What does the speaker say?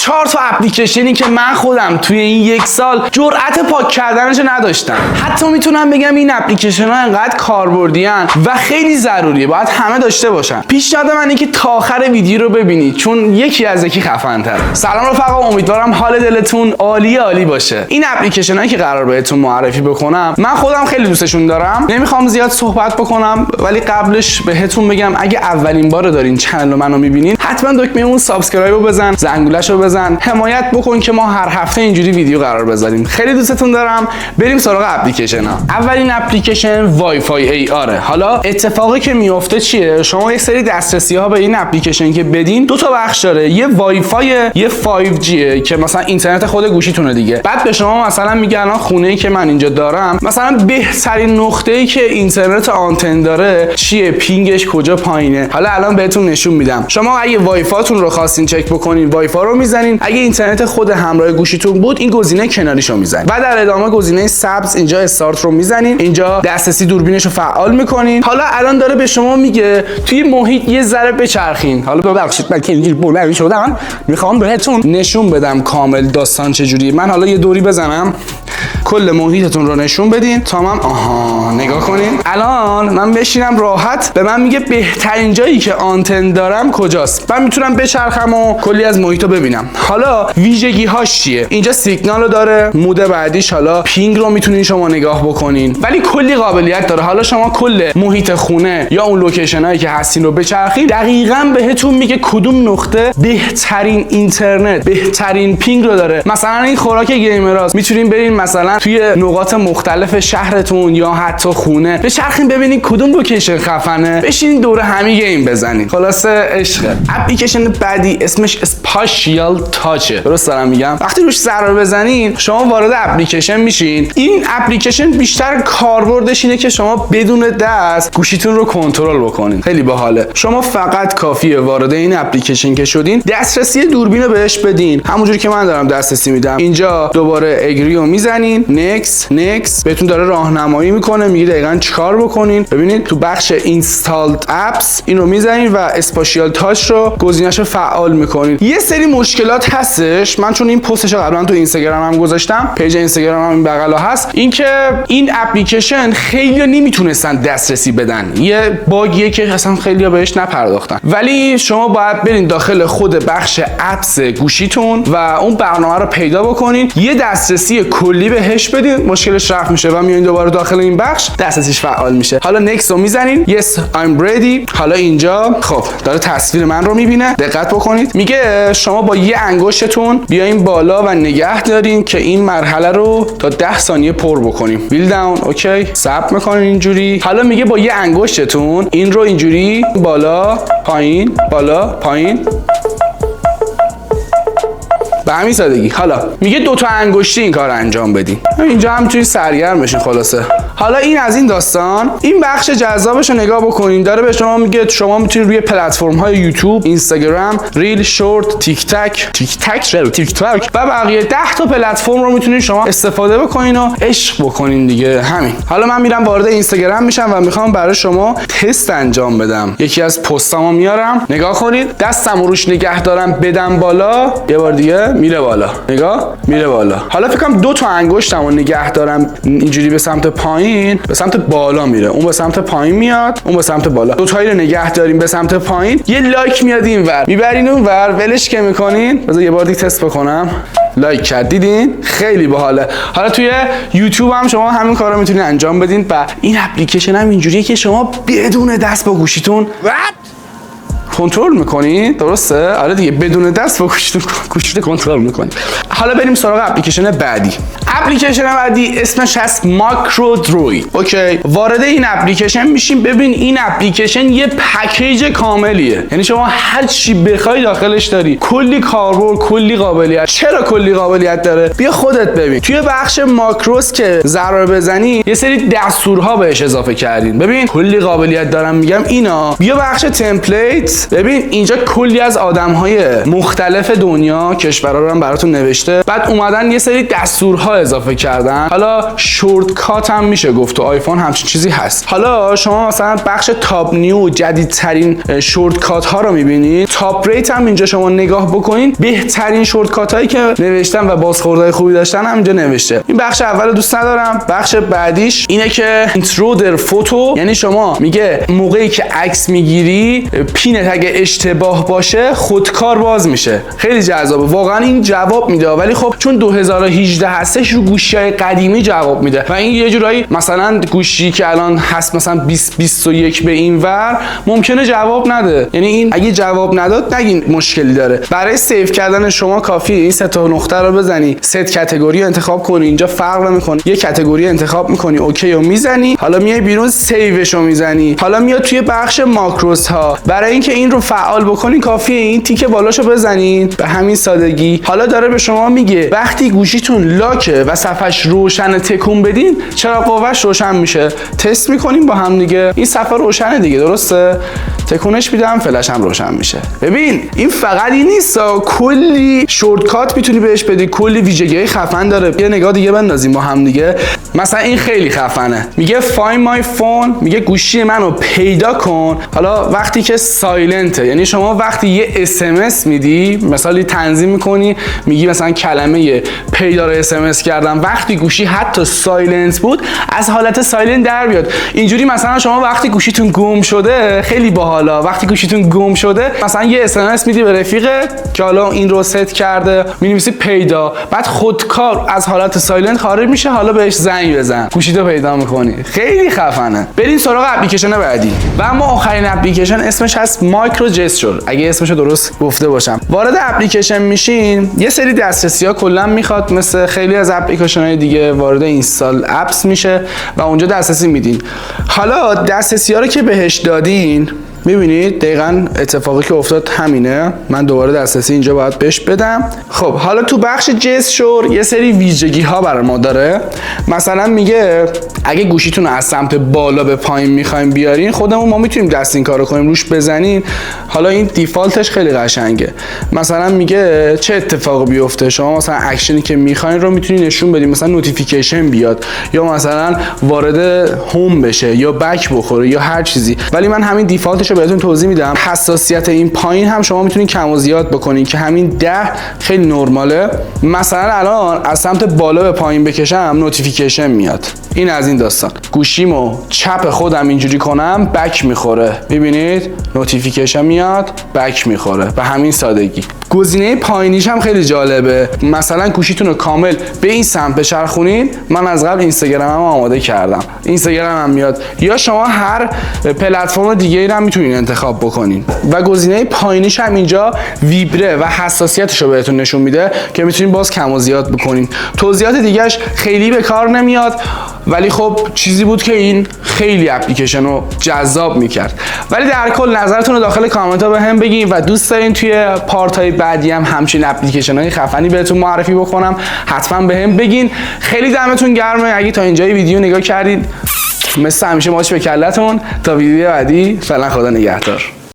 4 تا اپلیکیشنی که من خودم توی این 1 سال جرأت پاک کردنش داشتم. حتی میتونم بگم این اپلیکیشن ها انقدر کاربردی ان و خیلی ضروریه، باید همه داشته باشن. پیشنهاد من اینه که تا آخر ویدیو رو ببینید چون یکی از یکی خفن تره. سلام رفقا، امیدوارم حال دلتون عالی باشه. این اپلیکیشن هایی که قرار بهتون معرفی بکنم من خودم خیلی دوستشون دارم. نمیخوام زیاد صحبت بکنم، ولی قبلش بهتون بگم اگه اولین بار دارین چنل منو میبینین حتما دکمه اون سابسکرایب رو بزن، زنگولش رو بزن، حمایت بکن که ما هر هفته اینجوری ویدیو قرار بذاریم. خیلی دوستتون دارم. بریم سراغ اپلیکیشن ها. اولین اپلیکیشن وای فای ای آره. حالا اتفاقی که میفته چیه؟ شما یه سری دسترسی ها به این اپلیکیشن که بدین دو تا بخش داره. یه وای فای، یه 5G که مثلا اینترنت خود گوشیتونه دیگه. بعد به شما مثلا میگه الان خونه‌ای که من اینجا دارم مثلا بهترین نقطه‌ای که اینترنت آنتن داره چیه، پینگش کجا پایینه. حالا الان بهتون نشون میدم. شما اگه وای فایتون رو خواستین چک بکنین وای فای رو میزنین. اگه اینترنت خود همراه گوشیتون بود این گزینه کناریشو میزنین. بعد در ادامه گزینه سبز اینجا استارت رو میزنین. اینجا دسترسی دوربینش رو فعال میکنین. حالا الان داره به شما میگه توی محیط یه ذره بچرخین. حالا ببخشید من که اینجوری بلند شدم میخوام بهتون نشون بدم کامل داستان چجوریه. من حالا یه دوری بزنم کل محیطتون رو نشون بدین تا من نگاه کنین. الان من بشینم راحت به من میگه بهترین جایی که آنتن دارم کجاست. من میتونم بچرخم و کلی از محیط رو ببینم. حالا ویژگی هاش چیه؟ اینجا سیگنال رو داره. مود بعدیش حالا پینگ رو میتونین شما نگاه بکنین، ولی کلی قابلیت داره. حالا شما کل محیط خونه یا اون لوکیشن هایی که هستین رو بچرخین دقیقاً بهتون میگه کدوم نقطه بهترین اینترنت، بهترین پینگ رو داره. مثلا این خوراک گیمراست، میتونین برین مثلا توی نقاط مختلف شهرتون یا حتی خونه بچرخین ببینین کدوم لوکیشن خفنه، بشین دور همی گیم بزنین. خلاصه عشق. اپلیکیشن بعدی اسمش اسپاشیال تاچه. درست دارم میگم؟ وقتی روش ضرر بزنین شما وارد اپلیکیشن میشین. این اپلیکیشن بیشتر کاربردش اینه که شما بدون دست گوشیتون رو کنترل بکنین. خیلی باحاله. شما فقط کافیه وارد این اپلیکیشن که شدین دسترسی دوربین رو بهش بدین، همونجوری که من دارم دسترسی میدم. اینجا دوباره اگری رو میزنین، نکس بهتون داره راهنمایی میکنه، میگه دقیقاً چیکار بکنین. ببینید تو بخش اینستالد اپس اینو میزنین و اسپاشیال تاچ رو گزینه‌اش رو فعال میکنین. یه سری مشکلات هستش. من چون این پستش قبلا تو اینستاگرام هم گذاشتم، پیج اینستاگرام هم این بغلا هست، اینکه این اپلیکیشن خیلی‌ها نمیتونستن دسترسی بدن. یه باگیه که اصلا خیلی‌ها بهش نپرداختن. ولی شما باید برین داخل خود بخش اپس گوشیتون و اون برنامه رو پیدا بکنین، یه دسترسی کلی بهش بدین، مشکلش رفع میشه و میایین دوباره داخل این بخش دسترسیش فعال میشه. حالا نکست رو میزنین. yes I'm ready. حالا اینجا خب داره تصویر من رو میبینه، دقت بکنید. میگه شما با یه انگشتتون بیاین بالا و نگه دارین که این مرحله رو تا 10 ثانیه پر بکنیم. ویل داون اوکی، ثبت میکنین اینجوری. حالا میگه با یه انگشتتون این رو اینجوری بالا پایین بالا پایین به همین سادگی. حالا میگه 2 تا انگشتی این کار انجام بدین. اینجا هم میتونید سرگرم بشین. خلاصه حالا این از این داستان. این بخش جذابش رو نگاه بکنین. داره به شما میگه شما میتونید روی پلتفرم های یوتیوب، اینستاگرام، ریل، شورت، تیک تاک و بقیه 10 تا پلتفرم رو میتونید شما استفاده بکنین و عشق بکنین دیگه. همین. حالا من میرم وارد اینستاگرام میشم و میخوام برای شما تست انجام بدم. یکی از پستامو میارم، نگاه کنید. دستمو روش نگه دارم بدم بالا، یه بار دیگه میره بالا. نگاه میره بالا. حالا فکر کنم 2 تا انگشتمو نگه دارم اینجوری به سمت پایین، به سمت بالا میره. اون به سمت پایین میاد، اون به سمت بالا. 2 تایی رو نگه داریم به سمت پایین، یه لایک میاد اینور، میبرین اونور، ولش که میکنین. بذار یه بار دیگه تست بکنم. لایک کرد، دیدین؟ خیلی باحاله. حالا توی یوتیوب هم شما همین کارا میتونید انجام بدین و این اپلیکیشن هم اینجوریه که شما بدون دست با گوشیتون کنترل میکنی. درسته؟ آره دیگه، بدون دست با گوشیت کنترل میکنی. حالا بریم سراغ اپلیکیشن بعدی. اپلیکیشن بعدی اسمش هست ماکرو دروید. اوکی، وارد این اپلیکیشن میشیم. ببین این اپلیکیشن یه پکیج کاملیه، یعنی شما هر چی بخوای داخلش داری. کلی کاربرد، کلی قابلیت. چرا کلی قابلیت داره؟ بیا خودت ببین. توی بخش ماکروس که ضرر بزنی یه سری دستورها بهش اضافه کردین. ببین کلی قابلیت دارم میگم اینا. بیا بخش تمپلیت، نیست. ببین اینجا کلی از آدم‌های مختلف دنیا کشورها رو هم براتون نوشته، بعد اومدن یه سری دستورها اضافه کردن. حالا شورتکات هم میشه گفت تو آیفون همچین چیزی هست. حالا شما مثلا بخش تاپ نیو جدیدترین شورتکات ها رو میبینید. تاپ ریت هم اینجا شما نگاه بکنین، بهترین شورتکات هایی که نوشتن و بازخوردهای خوبی داشتن هم اینجا نوشته. این بخش اول دوست ندارم. بخش بعدیش اینه که اینترودر فوتو، یعنی شما میگه موقعی که عکس میگیری پینت اگه اشتباه باشه خودکار باز میشه. خیلی جذابه واقعا. این جواب میده، ولی خب چون 2018 هستش رو گوشی‌های قدیمی جواب میده و این یه جورایی مثلا گوشی که الان هست مثلا 2021 به این ور ممکنه جواب نده. یعنی این اگه جواب نداد نگین مشکلی داره. برای سیو کردن شما کافیه این سه تا نقطه رو بزنی، ست کاتگوری رو انتخاب کنی. اینجا فرق نمیکنه، یه کاتگوری انتخاب میکنی، اوکی رو میزنی، حالا میای بیرون سیوش رو میزنی. حالا میاد توی بخش ماکروس ها. برای اینکه این رو فعال بکنی کافیه این تیک بالاشو بزنین، به همین سادگی. حالا داره به شما میگه وقتی گوشیتون لاکه و صفحش روشن تکون بدین چراغ قوه‌اش روشن میشه. تست میکنیم با هم دیگه. این صفحه روشنه دیگه، درسته؟ تکونش میدم فلش هم روشن میشه. ببین این فقط این نیست، کلی شورتکات میتونی بهش بدی، کلی ویژگی خفن داره. یه نگاه دیگه بندازیم با هم دیگه. مثلا این خیلی خفنه، میگه find my phone، میگه گوشی منو پیدا کن. حالا وقتی که سایلنته، یعنی شما وقتی یه SMS میدی، مثلا تنظیم میکنی، میگی مثلا کلمه پیدا رو SMS کردم، وقتی گوشی حتی سایلنت بود از حالت سایلنت در بیاد. اینجوری مثلا شما وقتی گوشیتون گم شده، خیلی باحالا، وقتی گوشیتون گم شده مثلا یه SMS میدی به رفیقه که حالا این رو ست کرده، می‌نویسی پیدا، بعد خودکار از حالت سایلنت خارج میشه، حالا بهش زنگ بزن، گوشیتو پیدا میکنی. خیلی خفنه. بریم سراغ اپلیکیشن بعدی و اما آخرین اپلیکیشن اسمش هست مایکرو جستور، اگه اسمشو درست گفته باشم. وارد اپلیکیشن میشین، یه سری دسترسی‌ها کلا میخواد، مثل خیلی از اپلیکیشن‌های دیگه وارد اینستال اپس میشه و اونجا دسترسی میدین. حالا دسترسی‌ها رو که بهش دادین میبینید دقیقاً اتفاقی که افتاد همینه. من دوباره دسترسی اینجا باید بهش بدم. خب حالا تو بخش جستور یه سری ویژگی ها برای ما داره. مثلا میگه اگه گوشیتون رو از سمت بالا به پایین میخوایم بیارین، خودمون ما میتونیم دست این کارو کنیم، روش بزنین. حالا این دیفالتش خیلی قشنگه. مثلا میگه چه اتفاقی بیفته، شما مثلا اکشنی که میخواین رو میتونین نشون بدین، مثلا نوتیفیکیشن بیاد یا مثلا وارد هوم بشه یا بک بخوره یا هر چیزی. ولی من همین دیفالتش رو بهتون توضیح میدم. حساسیت این پایین هم شما میتونین کم و زیاد بکنین که همین 10 خیلی نرماله. مثلا الان از سمت بالا به پایین بکشم نوتیفیکیشن میاد. این از این داستان. گوشیمو چپ خودم اینجوری کنم بک میخوره، میبینید نوتیفیکیشن میاد بک میخوره، به همین سادگی. گزینه پایینیش هم خیلی جالبه. مثلا گوشیتون رو کامل به این سمت بچرخونین، من از قبل اینستاگرامم آماده کردم، اینستاگرام هم میاد، یا شما هر پلتفرم دیگه ای رو هم میتونین انتخاب بکنین. و گزینه پایینیش هم اینجا ویبره و حساسیتش رو بهتون نشون میده که میتونین باز کم و زیاد بکنین. توضیحات دیگهش خیلی به کار نمیاد، ولی خب چیزی بود که این خیلی اپلیکیشن رو جذاب میکرد. ولی در کل نظرتون رو داخل کامنت ها به هم بگین و دوست دارین توی پارت های بعدی هم همچین اپلیکیشن های خفنی بهتون معرفی بکنم، حتما به هم بگین. خیلی دمتون گرمه اگه تا اینجای ویدیو نگاه کردید. مثل همیشه ماچ به کلتون. تا ویدیو بعدی، فعلا خدا نگهدار.